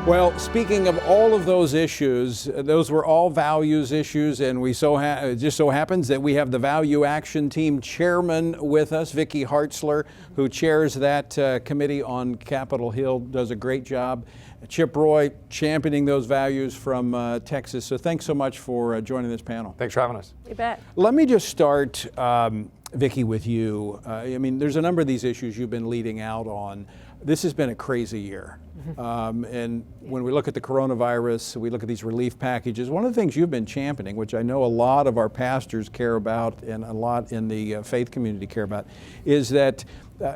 Well, speaking of all of those issues, those were all values issues, and it just so happens that we have the Value Action Team chairman with us, Vicky Hartzler, who chairs that committee on Capitol Hill, does a great job. Chip Roy championing those values from Texas. So thanks so much for joining this panel. Thanks for having us. You bet. Let me just start, Vicky, with you. I mean, there's a number of these issues you've been leading out on. This has been a crazy year. And when we look at the coronavirus, we look at these relief packages, one of the things you've been championing, which I know a lot of our pastors care about and a lot in the faith community care about, is that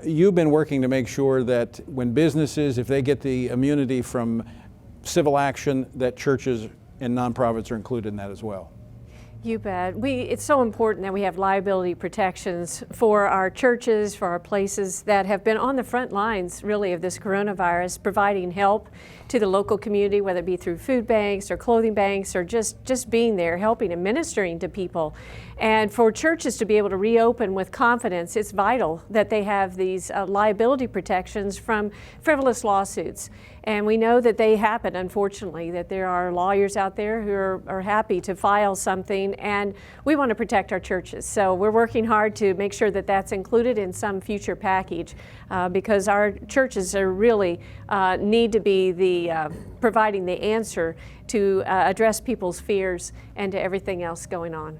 you've been working to make sure that when businesses, if they get the immunity from civil action, that churches and nonprofits are included in that as well. You bet. It's so important that we have liability protections for our churches, for our places that have been on the front lines, really, of this coronavirus, providing help to the local community, whether it be through food banks or clothing banks or just being there, helping and ministering to people. And for churches to be able to reopen with confidence, it's vital that they have these liability protections from frivolous lawsuits. And we know that they happen, unfortunately, that there are lawyers out there who are happy to file something, and we want to protect our churches. So we're working hard to make sure that that's included in some future package because our churches are really need to be the providing the answer to address people's fears and to everything else going on.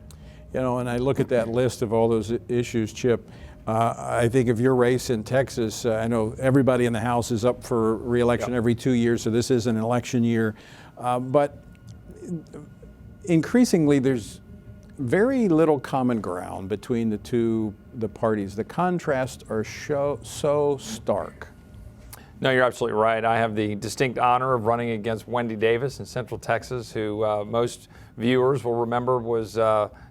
You know, and I look at that list of all those issues, Chip. I think of your race in Texas. I know everybody in the House is up for re-election every 2 years, so this is an election year. But increasingly, there's very little common ground between the parties. The contrasts are so stark. No, you're absolutely right. I have the distinct honor of running against Wendy Davis in Central Texas, who most viewers will remember was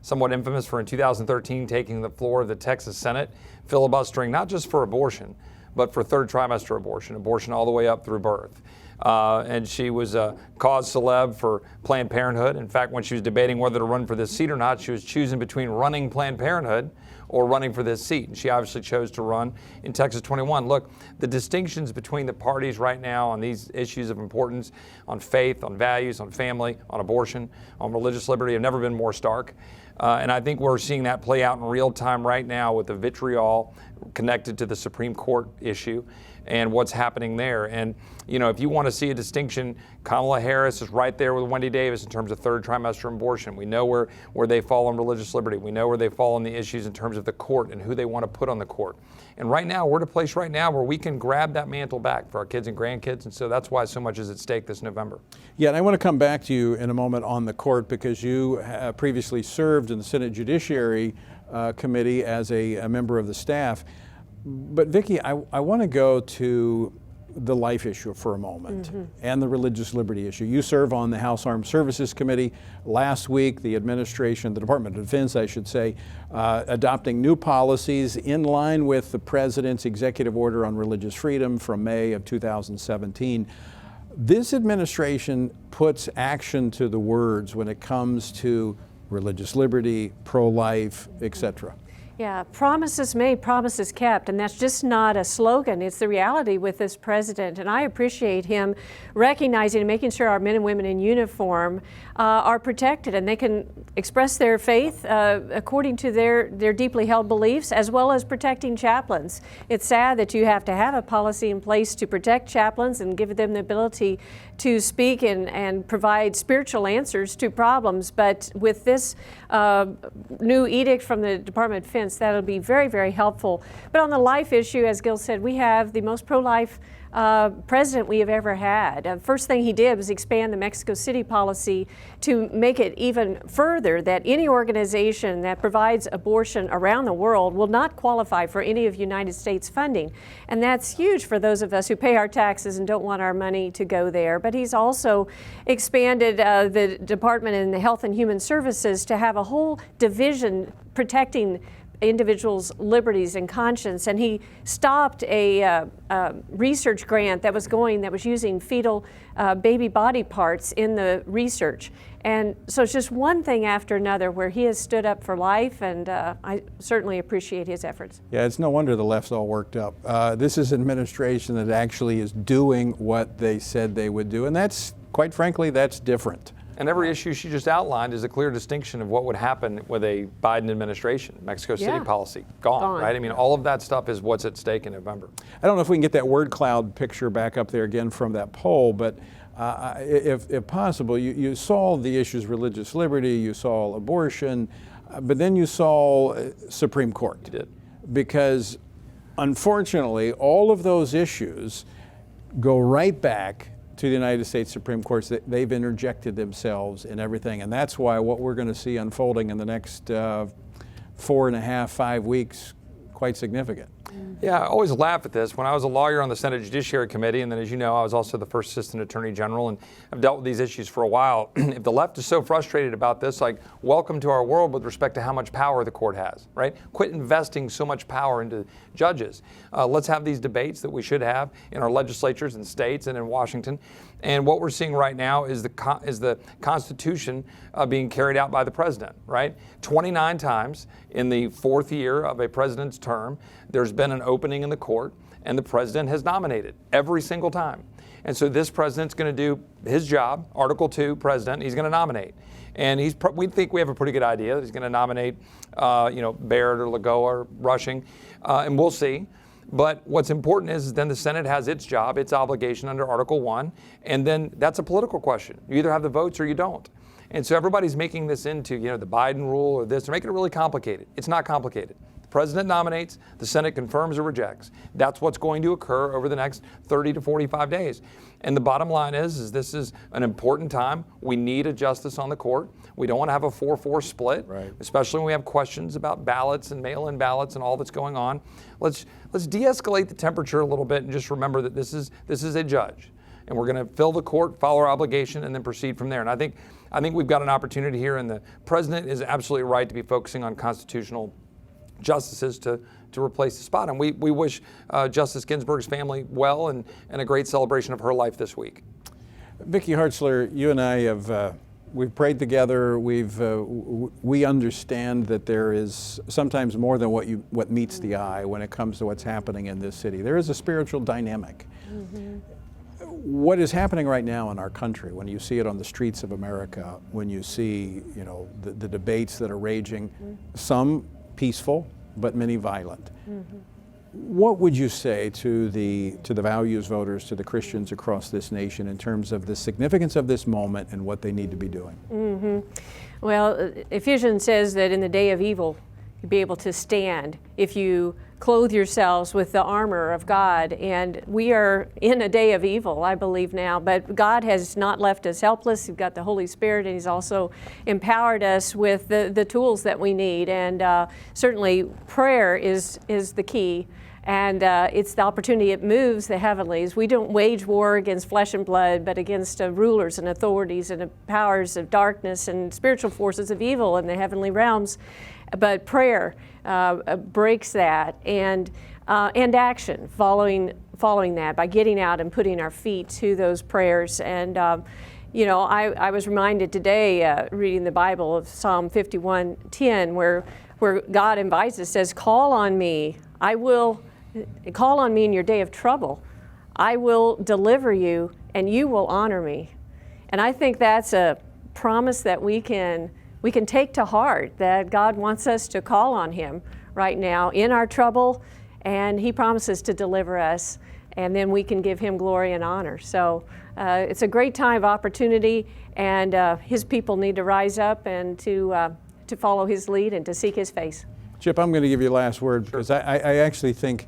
somewhat infamous for in 2013 taking the floor of the Texas Senate, filibustering not just for abortion, but for third trimester abortion all the way up through birth. And she was a cause celeb for Planned Parenthood. In fact, when she was debating whether to run for this seat or not, she was choosing between running Planned Parenthood or running for this seat. And she obviously chose to run in Texas 21. Look, the distinctions between the parties right now on these issues of importance, on faith, on values, on family, on abortion, on religious liberty have never been more stark. And I think we're seeing that play out in real time right now with the vitriol connected to the Supreme Court issue and what's happening there. And, you know, if you want to see a distinction, Kamala Harris is right there with Wendy Davis in terms of third trimester abortion. We know where they fall on religious liberty. We know where they fall on the issues in terms of the court and who they want to put on the court. And right now, we're at a place right now where we can grab that mantle back for our kids and grandkids. And so that's why so much is at stake this November. Yeah, and I want to come back to you in a moment on the court because you previously served in the Senate Judiciary Committee as a member of the staff. But Vicky, I want to go to the life issue for a moment and the religious liberty issue. You serve on the House Armed Services Committee. Last week, the administration, the Department of Defense, I should say, adopting new policies in line with the President's executive order on religious freedom from May of 2017. This administration puts action to the words when it comes to religious liberty, pro-life, etc. Yeah, promises made, promises kept, and that's just not a slogan. It's the reality with this president, and I appreciate him recognizing and making sure our men and women in uniform are protected and they can express their faith according to their deeply held beliefs, as well as protecting chaplains. It's sad that you have to have a policy in place to protect chaplains and give them the ability to speak and provide spiritual answers to problems, but with this new edict from the Department of Defense, that'll be very, very helpful. But on the life issue, as Gil said, we have the most pro-life president we have ever had. First thing he did was expand the Mexico City policy to make it even further that any organization that provides abortion around the world will not qualify for any of United States funding. And that's huge for those of us who pay our taxes and don't want our money to go there. But he's also expanded the Department in the Health and Human Services to have a whole division protecting individuals' liberties and conscience, and he stopped a research grant that was using fetal baby body parts in the research. And so it's just one thing after another where he has stood up for life, and I certainly appreciate his efforts. Yeah, it's no wonder the left's all worked up. This is an administration that actually is doing what they said they would do, and that's, quite frankly, that's different. And every issue she just outlined is a clear distinction of what would happen with a Biden administration. Mexico City policy, gone, right? I mean, all of that stuff is what's at stake in November. I don't know if we can get that word cloud picture back up there again from that poll, but if possible, you saw the issues religious liberty, you saw abortion, but then you saw Supreme Court. You did. Because unfortunately, all of those issues go right back to the United States Supreme Court. They've interjected themselves in everything, and that's why what we're going to see unfolding in the next 4.5, 5 weeks, quite significant. Yeah, I always laugh at this. When I was a lawyer on the Senate Judiciary Committee, and then as you know, I was also the first Assistant Attorney General, and I've dealt with these issues for a while. If the left is so frustrated about this, like, welcome to our world with respect to how much power the court has, right? Quit investing so much power into judges. Let's have these debates that we should have in our legislatures and states and in Washington. And what we're seeing right now is the Constitution being carried out by the president, right? 29 times in the 4th year of a president's term, there's been an opening in the court, and the president has nominated every single time. And so this president's going to do his job, Article 2 president, he's going to nominate. And we think we have a pretty good idea that he's going to nominate, Baird or Lagoa or Rushing, and we'll see. But what's important is then the Senate has its job, its obligation under Article 1, and then that's a political question. You either have the votes or you don't. And so everybody's making this into, the Biden rule or this. They're making it really complicated. It's not complicated. The president nominates, the Senate confirms or rejects. That's what's going to occur over the next 30 to 45 days. And the bottom line is this is an important time. We need a justice on the court. We don't want to have a 4-4 split, right, especially when we have questions about ballots and mail-in ballots and all that's going on. Let's de-escalate the temperature a little bit and just remember that this is a judge. And we're going to fill the court, follow our obligation, and then proceed from there. And I think we've got an opportunity here, and the president is absolutely right to be focusing on constitutional justices to replace the spot. And we wish Justice Ginsburg's family well and a great celebration of her life this week. Vicky Hartzler, you and I we've prayed together. We understand that there is sometimes more than what meets the eye when it comes to what's happening in this city. There is a spiritual dynamic. Mm-hmm. What is happening right now in our country, when you see it on the streets of America, when you see the debates that are raging, mm-hmm, some peaceful, but many violent. Mm-hmm. What would you say to the values voters, to the Christians across this nation in terms of the significance of this moment and what they need to be doing? Mm-hmm. Well, Ephesians says that in the day of evil, you'll be able to stand if you clothe yourselves with the armor of God. And we are in a day of evil, I believe now, but God has not left us helpless. We've got the Holy Spirit, and He's also empowered us with the tools that we need. And certainly prayer is the key. And it's the opportunity, it moves the heavenlies. We don't wage war against flesh and blood, but against rulers and authorities and powers of darkness and spiritual forces of evil in the heavenly realms. But prayer breaks that, and action following that by getting out and putting our feet to those prayers. And I was reminded today reading the Bible of Psalm 51:10, where God invites us, says, "Call on me. Call on me in your day of trouble. I will deliver you, and you will honor me." And I think that's a promise that we can take to heart, that God wants us to call on Him right now in our trouble, and He promises to deliver us, and then we can give Him glory and honor. So it's a great time of opportunity, and His people need to rise up and to follow His lead and to seek His face. Chip, I'm going to give you the last word, because I actually think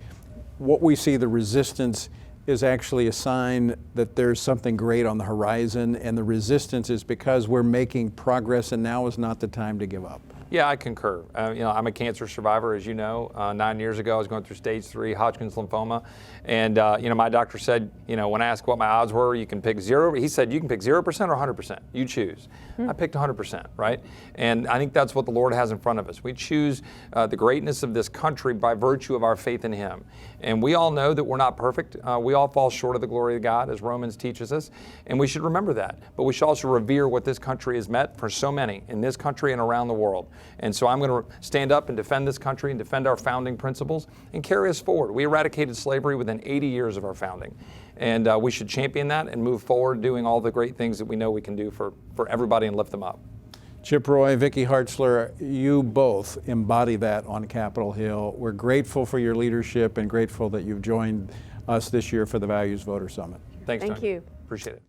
what we see, the resistance, is actually a sign that there's something great on the horizon, and the resistance is because we're making progress, and now is not the time to give up. Yeah, I concur. I'm a cancer survivor, as you know. 9 years ago, I was going through stage 3 Hodgkin's lymphoma. And, my doctor said, when I asked what my odds were, you can pick 0. He said, you can pick 0% or 100%. You choose. I picked 100%, right? And I think that's what the Lord has in front of us. We choose the greatness of this country by virtue of our faith in Him. And we all know that we're not perfect. We all fall short of the glory of God, as Romans teaches us. And we should remember that. But we should also revere what this country has met for so many in this country and around the world. And so I'm going to stand up and defend this country and defend our founding principles and carry us forward. We eradicated slavery within 80 years of our founding. And we should champion that and move forward doing all the great things that we know we can do for everybody and lift them up. Chip Roy, Vicky Hartzler, you both embody that on Capitol Hill. We're grateful for your leadership and grateful that you've joined us this year for the Values Voter Summit. Thanks, Thank Tony. you. Appreciate it.